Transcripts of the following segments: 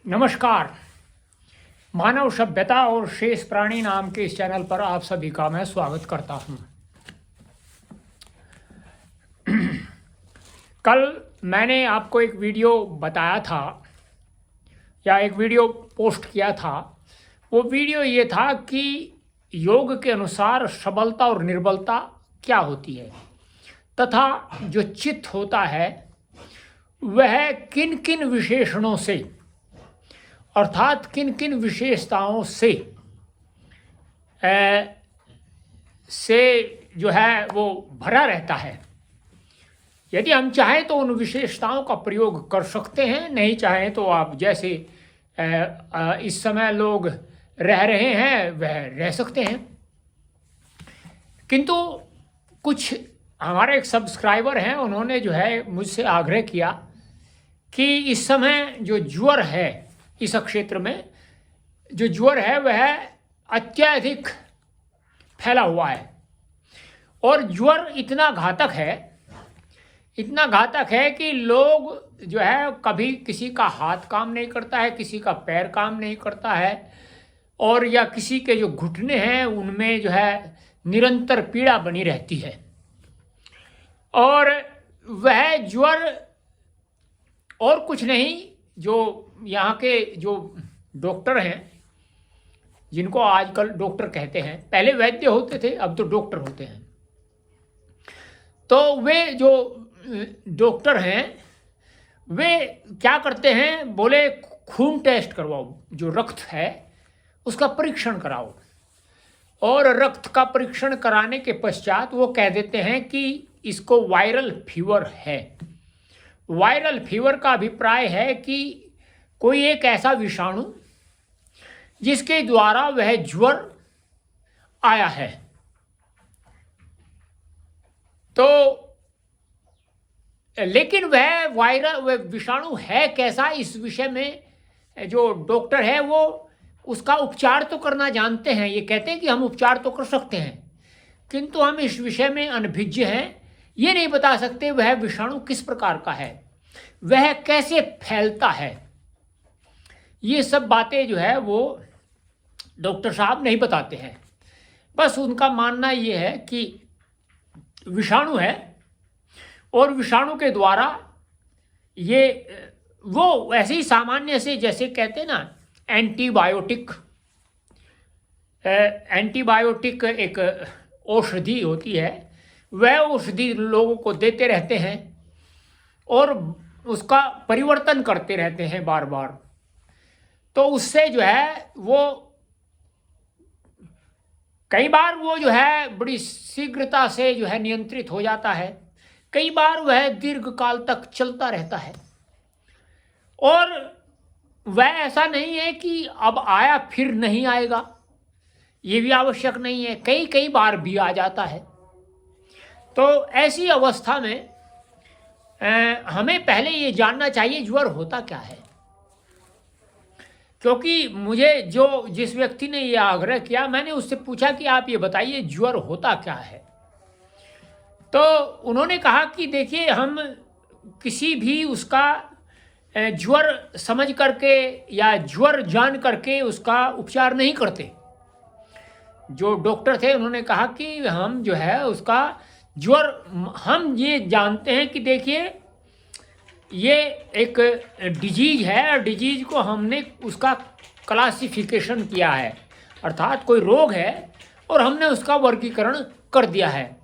नमस्कार। मानव सभ्यता और शेष प्राणी नाम के इस चैनल पर आप सभी का मैं स्वागत करता हूं। कल मैंने आपको एक वीडियो बताया था या एक वीडियो पोस्ट किया था। वो वीडियो ये था कि योग के अनुसार सबलता और निर्बलता क्या होती है तथा जो चित्त होता है वह किन किन विशेषणों से अर्थात किन किन विशेषताओं से जो है वो भरा रहता है। यदि हम चाहें तो उन विशेषताओं का प्रयोग कर सकते हैं, नहीं चाहें तो आप जैसे इस समय लोग रह रहे हैं वह रह सकते हैं। किंतु कुछ हमारे एक सब्सक्राइबर हैं, उन्होंने जो है मुझसे आग्रह किया कि इस समय जो ज्वर है, इस क्षेत्र में जो ज्वर है वह अत्यधिक फैला हुआ है और ज्वर इतना घातक है कि लोग जो है कभी किसी का हाथ काम नहीं करता है, किसी का पैर काम नहीं करता है और या किसी के जो घुटने हैं उनमें जो है निरंतर पीड़ा बनी रहती है। और वह ज्वर और कुछ नहीं, जो यहाँ के जो डॉक्टर हैं, जिनको आजकल डॉक्टर कहते हैं, पहले वैद्य होते थे अब तो डॉक्टर होते हैं, तो वे जो डॉक्टर हैं वे क्या करते हैं, बोले खून टेस्ट करवाओ, जो रक्त है उसका परीक्षण कराओ। और रक्त का परीक्षण कराने के पश्चात वो कह देते हैं कि इसको वायरल फीवर है। वायरल फीवर का अभिप्राय है कि कोई एक ऐसा विषाणु जिसके द्वारा वह ज्वर आया है। तो लेकिन वह विषाणु है कैसा, इस विषय में जो डॉक्टर है वो उसका उपचार तो करना जानते हैं। ये कहते हैं कि हम उपचार तो कर सकते हैं, किंतु हम इस विषय में अनभिज्ञ हैं। ये नहीं बता सकते वह विषाणु किस प्रकार का है, वह कैसे फैलता है। ये सब बातें जो है वो डॉक्टर साहब नहीं बताते हैं। बस उनका मानना ये है कि विषाणु है और विषाणु के द्वारा ये वो ऐसे ही सामान्य से, जैसे कहते हैं ना एंटीबायोटिक एक औषधि होती है, वह औषधि लोगों को देते रहते हैं और उसका परिवर्तन करते रहते हैं बार बार। तो उससे जो है वो कई बार वो जो है बड़ी शीघ्रता से जो है नियंत्रित हो जाता है, कई बार वह दीर्घ काल तक चलता रहता है। और वह ऐसा नहीं है कि अब आया फिर नहीं आएगा, ये भी आवश्यक नहीं है, कई बार भी आ जाता है। तो ऐसी अवस्था में हमें पहले ये जानना चाहिए ज्वर होता क्या है। क्योंकि मुझे जिस व्यक्ति ने ये आग्रह किया, मैंने उससे पूछा कि आप ये बताइए ज्वर होता क्या है। तो उन्होंने कहा कि देखिए, हम किसी भी उसका ज्वर समझ करके या ज्वर जान करके उसका उपचार नहीं करते। जो डॉक्टर थे उन्होंने कहा कि हम जो है उसका ज्वर हम ये जानते हैं कि देखिए ये एक डिजीज है, डिजीज को हमने उसका क्लासिफिकेशन किया है, अर्थात कोई रोग है और हमने उसका वर्गीकरण कर दिया है।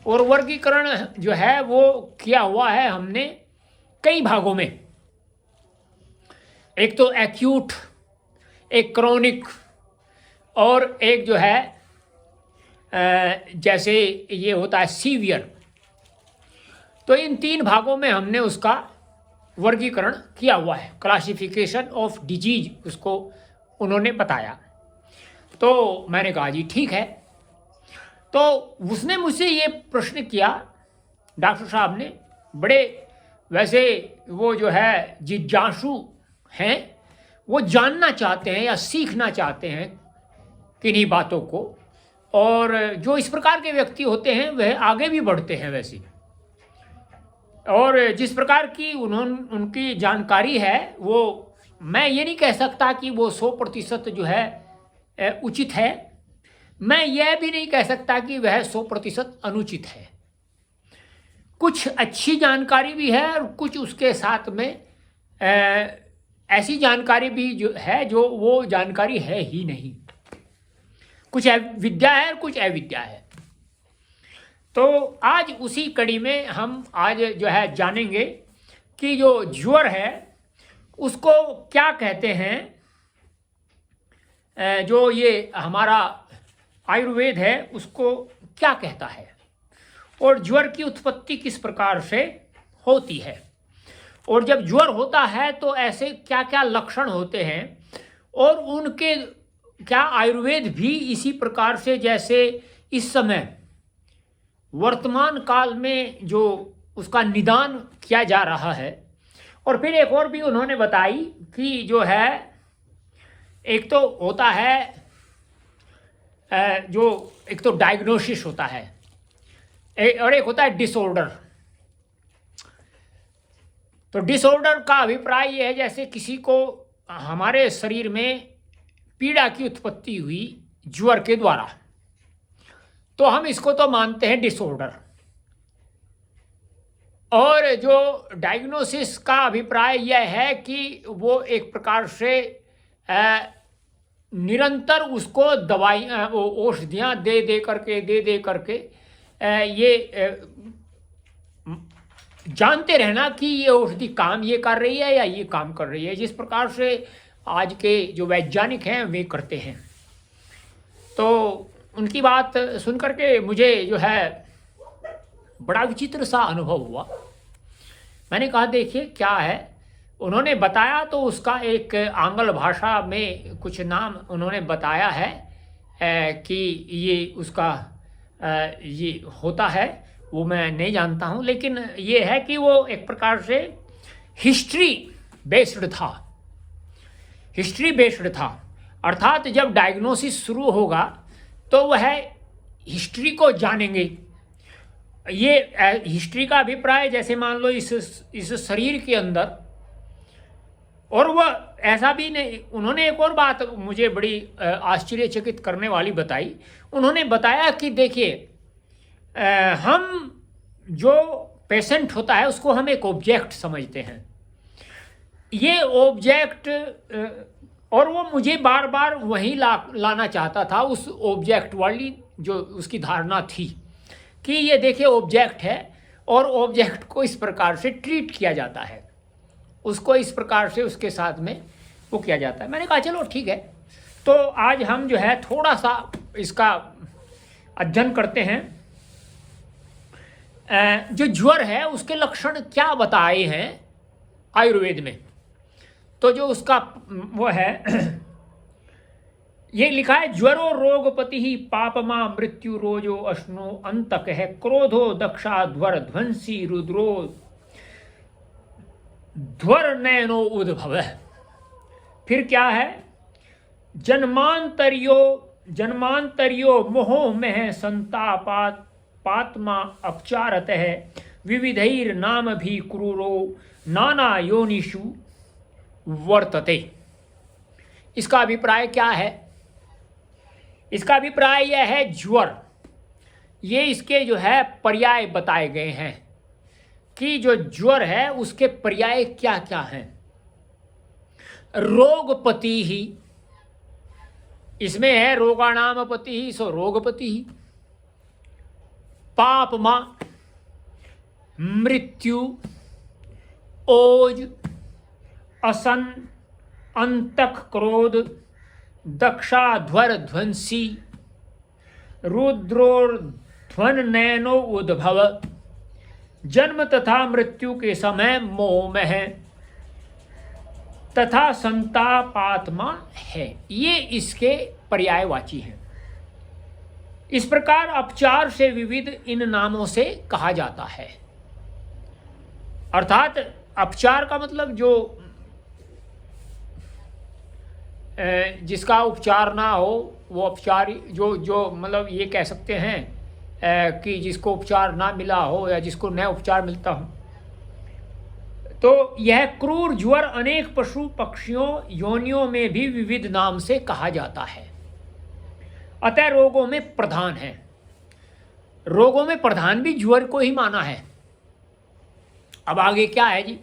और वर्गीकरण जो है वो किया हुआ है हमने कई भागों में, एक तो एक्यूट, एक क्रोनिक और एक जो है जैसे ये होता है सीवियर। तो इन तीन भागों में हमने उसका वर्गीकरण किया हुआ है, क्लासिफिकेशन ऑफ डिजीज उसको उन्होंने बताया। तो मैंने कहा जी ठीक है। तो उसने मुझसे ये प्रश्न किया, डॉक्टर साहब ने, बड़े वैसे वो जो है जिज्ञासु हैं, वो जानना चाहते हैं या सीखना चाहते हैं किन्हीं बातों को। और जो इस प्रकार के व्यक्ति होते हैं वह आगे भी बढ़ते हैं वैसे, और जिस प्रकार की उनकी जानकारी है वो मैं ये नहीं कह सकता कि वो 100% जो है उचित है, मैं यह भी नहीं कह सकता कि वह 100% अनुचित है। कुछ अच्छी जानकारी भी है और कुछ उसके साथ में ऐसी जानकारी भी जो है जो वो जानकारी है ही नहीं। कुछ विद्या है और कुछ अविद्या है। तो आज उसी कड़ी में हम आज जो है जानेंगे कि जो ज्वर है उसको क्या कहते हैं। जो ये हमारा आयुर्वेद है उसको क्या कहता है और ज्वर की उत्पत्ति किस प्रकार से होती है, और जब ज्वर होता है तो ऐसे क्या क्या लक्षण होते हैं और उनके क्या आयुर्वेद भी इसी प्रकार से जैसे इस समय वर्तमान काल में जो उसका निदान किया जा रहा है। और फिर एक और भी उन्होंने बताई कि जो है एक तो होता है जो एक तो डायग्नोसिस होता है और एक होता है डिसऑर्डर। तो डिसऑर्डर का अभिप्राय ये है जैसे किसी को हमारे शरीर में पीड़ा की उत्पत्ति हुई ज्वर के द्वारा, तो हम इसको तो मानते हैं डिसऑर्डर। और जो डायग्नोसिस का अभिप्राय यह है कि वो एक प्रकार से निरंतर उसको दवाई औषधियाँ दे करके ये जानते रहना कि ये औषधि काम ये कर रही है या ये काम कर रही है, जिस प्रकार से आज के जो वैज्ञानिक हैं वे करते हैं। तो उनकी बात सुन करके मुझे जो है बड़ा विचित्र सा अनुभव हुआ। मैंने कहा देखिए क्या है। उन्होंने बताया तो उसका एक आंग्ल भाषा में कुछ नाम उन्होंने बताया है कि ये उसका ये होता है, वो मैं नहीं जानता हूँ, लेकिन ये है कि वो एक प्रकार से हिस्ट्री बेस्ड था। अर्थात जब डायग्नोसिस शुरू होगा तो वह हिस्ट्री को जानेंगे। ये हिस्ट्री का अभिप्राय जैसे मान लो इस शरीर के अंदर, और वह ऐसा भी नहीं। उन्होंने एक और बात मुझे बड़ी आश्चर्यचकित करने वाली बताई। उन्होंने बताया कि देखिए हम जो पेशेंट होता है उसको हम एक ऑब्जेक्ट समझते हैं। ये ऑब्जेक्ट और वो मुझे बार बार वहीं लाना चाहता था, उस ऑब्जेक्ट वाली जो उसकी धारणा थी कि ये देखिए ऑब्जेक्ट है और ऑब्जेक्ट को इस प्रकार से ट्रीट किया जाता है, उसको इस प्रकार से उसके साथ में वो किया जाता है। मैंने कहा चलो ठीक है। तो आज हम जो है थोड़ा सा इसका अध्ययन करते हैं। जो ज्वर है उसके लक्षण क्या बताए हैं आयुर्वेद में। तो जो उसका वो है ये लिखा है, ज्वरो रोगपति ही पापमा मृत्यु रोजो अश्नो अंतक है, क्रोधो दक्षा ध्वर ध्वंसी रुद्रो ध्वर नयनो उद्भव। फिर क्या है, जन्मांतरियो मोहो में संतापात पात्मा अपचारत है, विविधैर नाम भी क्रूरो नाना योनिषु वर्तते। इसका अभिप्राय क्या है? इसका अभिप्राय यह है ज्वर, ये इसके जो है पर्याय बताए गए हैं कि जो ज्वर है उसके पर्याय क्या क्या हैं। रोगपति ही, इसमें है रोगाणाम पति ही सो रोगपति ही। पापमा मृत्यु, ओज, असन, अंतक क्रोध, दक्षाध्वर ध्वंसी, रुद्रोर्ध्वन नयनो उद्भव, जन्म तथा मृत्यु के समय मोह में है तथा संतापात्मा है। ये इसके पर्यायवाची हैं। इस प्रकार अपचार से विविध इन नामों से कहा जाता है। अर्थात अपचार का मतलब जो जिसका उपचार ना हो वो अपचार, जो मतलब ये कह सकते हैं कि जिसको उपचार ना मिला हो या जिसको नया उपचार मिलता हो, तो यह क्रूर ज्वर अनेक पशु पक्षियों योनियों में भी विविध नाम से कहा जाता है, अतः रोगों में प्रधान है। रोगों में प्रधान भी ज्वर को ही माना है। अब आगे क्या है जी?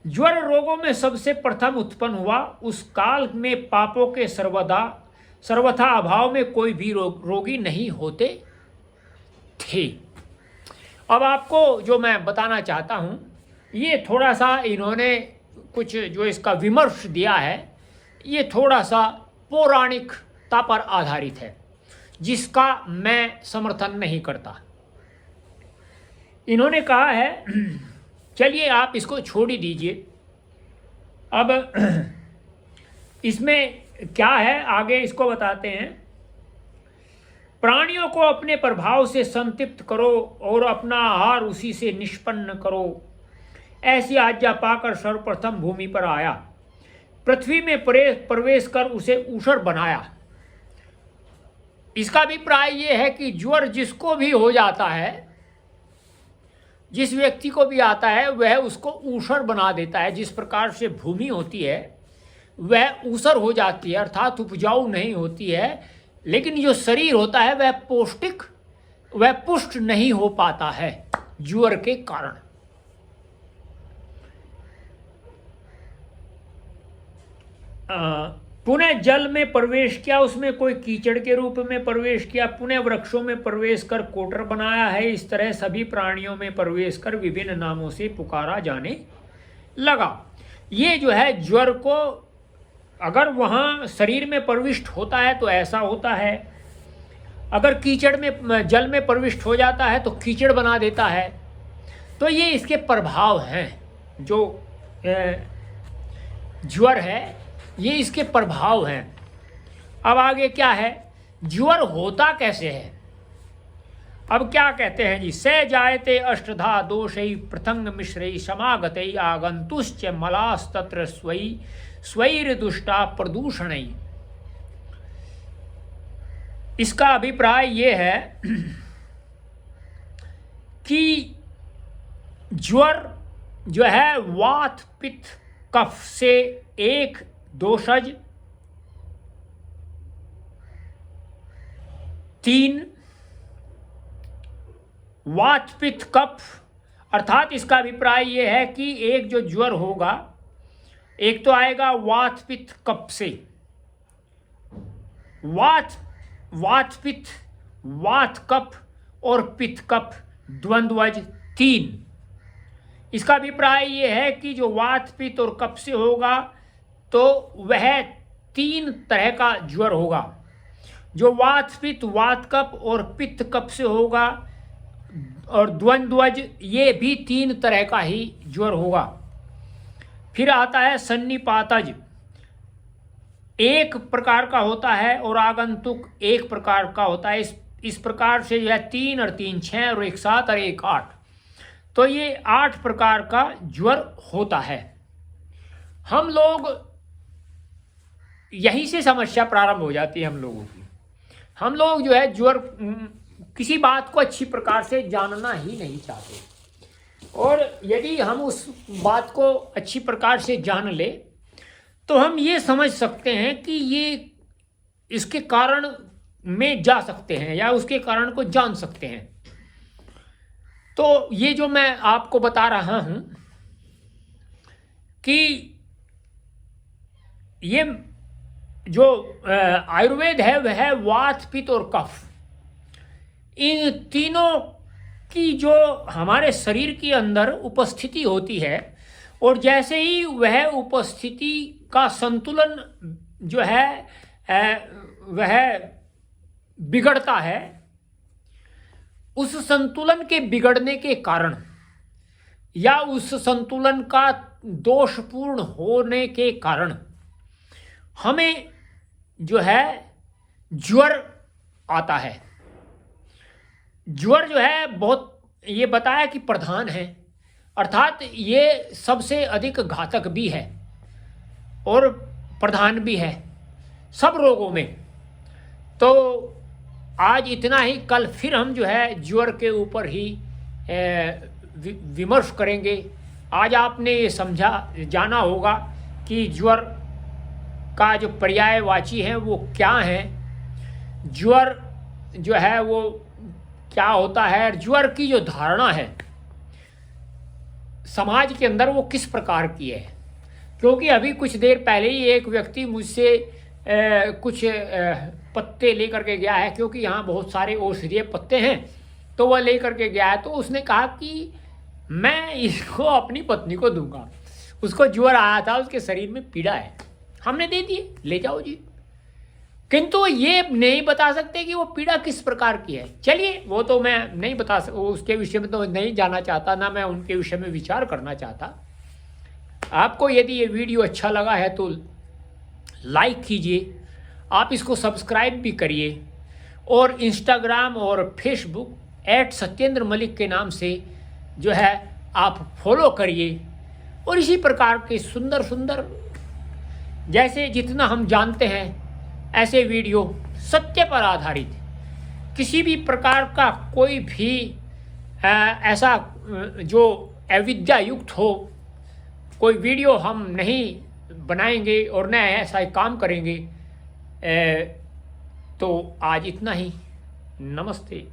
ज्वर रोगों में सबसे प्रथम उत्पन्न हुआ उस काल में पापों के सर्वथा अभाव में कोई भी रोगी नहीं होते थे। अब आपको जो मैं बताना चाहता हूँ, ये थोड़ा सा इन्होंने कुछ जो इसका विमर्श दिया है, ये थोड़ा सा पौराणिकता पर आधारित है, जिसका मैं समर्थन नहीं करता। इन्होंने कहा है, चलिए आप इसको छोड़ ही दीजिए। अब इसमें क्या है आगे इसको बताते हैं। प्राणियों को अपने प्रभाव से संतृप्त करो और अपना आहार उसी से निष्पन्न करो, ऐसी आज्ञा पाकर सर्वप्रथम भूमि पर आया। पृथ्वी में प्रवेश कर उसे ऊषर बनाया। इसका अभिप्राय यह है कि ज्वर जिसको भी हो जाता है, जिस व्यक्ति को भी आता है, वह उसको ऊषर बना देता है। जिस प्रकार से भूमि होती है वह ऊसर हो जाती है, अर्थात उपजाऊ नहीं होती है, लेकिन जो शरीर होता है वह पौष्टिक, वह पुष्ट नहीं हो पाता है ज्वर के कारण। पुनः जल में प्रवेश किया, उसमें कोई कीचड़ के रूप में प्रवेश किया। पुनः वृक्षों में प्रवेश कर कोटर बनाया है। इस तरह सभी प्राणियों में प्रवेश कर विभिन्न नामों से पुकारा जाने लगा। ये जो है ज्वर को अगर वहाँ शरीर में प्रविष्ट होता है तो ऐसा होता है, अगर कीचड़ में जल में प्रविष्ट हो जाता है तो कीचड़ बना देता है। तो ये इसके प्रभाव हैं। जो ज्वर है ये इसके प्रभाव हैं। अब आगे क्या है, ज्वर होता कैसे है? अब क्या कहते हैं जी, स जायते अष्टधा दोषै प्रथंग मिश्रै समागतै आगंतुश्च मलास्तत्र स्वैर्दुष्टा प्रदूषणै। इसका अभिप्राय ये है कि ज्वर जो है वात पित्त कफ से एक दोषज, 3 वात पित्त कफ, अर्थात इसका अभिप्राय यह है कि एक जो ज्वर होगा, एक तो आएगा वात पित्त कफ से, वात पित्त, वात कफ और पित्त कफ द्वंद्वज 3। इसका अभिप्राय यह है कि जो वात पित्त और कफ से होगा तो वह 3 तरह का ज्वर होगा। जो वात पित्त, वात कफ और पित्त कफ से होगा और द्वंद्वज, ये भी 3 तरह का ही ज्वर होगा। फिर आता है सन्निपातज, एक प्रकार का होता है, और आगंतुक एक प्रकार का होता है। इस प्रकार से जो है 3 और 3 6 और 1 7 और 1 8, तो ये 8 प्रकार का ज्वर होता है। हम लोग यहीं से समस्या प्रारंभ हो जाती है हम लोगों की। हम लोग जो है ज्वर किसी बात को अच्छी प्रकार से जानना ही नहीं चाहते, और यदि हम उस बात को अच्छी प्रकार से जान ले तो हम ये समझ सकते हैं कि ये इसके कारण में जा सकते हैं या उसके कारण को जान सकते हैं। तो ये जो मैं आपको बता रहा हूँ कि ये जो आयुर्वेद है वह वात पित्त और कफ, इन तीनों की जो हमारे शरीर के अंदर उपस्थिति होती है, और जैसे ही वह उपस्थिति का संतुलन जो है वह बिगड़ता है, उस संतुलन के बिगड़ने के कारण या उस संतुलन का दोषपूर्ण होने के कारण हमें जो है ज्वर आता है। ज्वर जो है बहुत, ये बताया कि प्रधान है, अर्थात ये सबसे अधिक घातक भी है और प्रधान भी है सब रोगों में। तो आज इतना ही, कल फिर हम जो है ज्वर के ऊपर ही विमर्श करेंगे आज आपने ये जाना होगा कि ज्वर का जो पर्यायवाची है वो क्या है, ज्वर जो है वो क्या होता है, ज्वर की जो धारणा है समाज के अंदर वो किस प्रकार की है। क्योंकि अभी कुछ देर पहले ही एक व्यक्ति मुझसे कुछ पत्ते लेकर के गया है, क्योंकि यहाँ बहुत सारे औषधीय पत्ते हैं, तो वह लेकर के गया है। तो उसने कहा कि मैं इसको अपनी पत्नी को दूंगा, उसको ज्वर आया था, उसके शरीर में पीड़ा है, हमने दे दिए, ले जाओ जी। किंतु ये नहीं बता सकते कि वो पीड़ा किस प्रकार की है। चलिए वो तो मैं नहीं बता उसके विषय में तो नहीं जाना चाहता, ना मैं उनके विषय में विचार करना चाहता। आपको यदि ये वीडियो अच्छा लगा है तो लाइक कीजिए, आप इसको सब्सक्राइब भी करिए, और इंस्टाग्राम और फेसबुक @सत्येंद्र मलिक के नाम से जो है आप फॉलो करिए। और इसी प्रकार के सुंदर सुंदर, जैसे जितना हम जानते हैं ऐसे वीडियो सत्य पर आधारित, किसी भी प्रकार का कोई भी ऐसा जो अविद्या युक्त हो कोई वीडियो हम नहीं बनाएंगे और न ऐसा काम करेंगे। तो आज इतना ही। नमस्ते।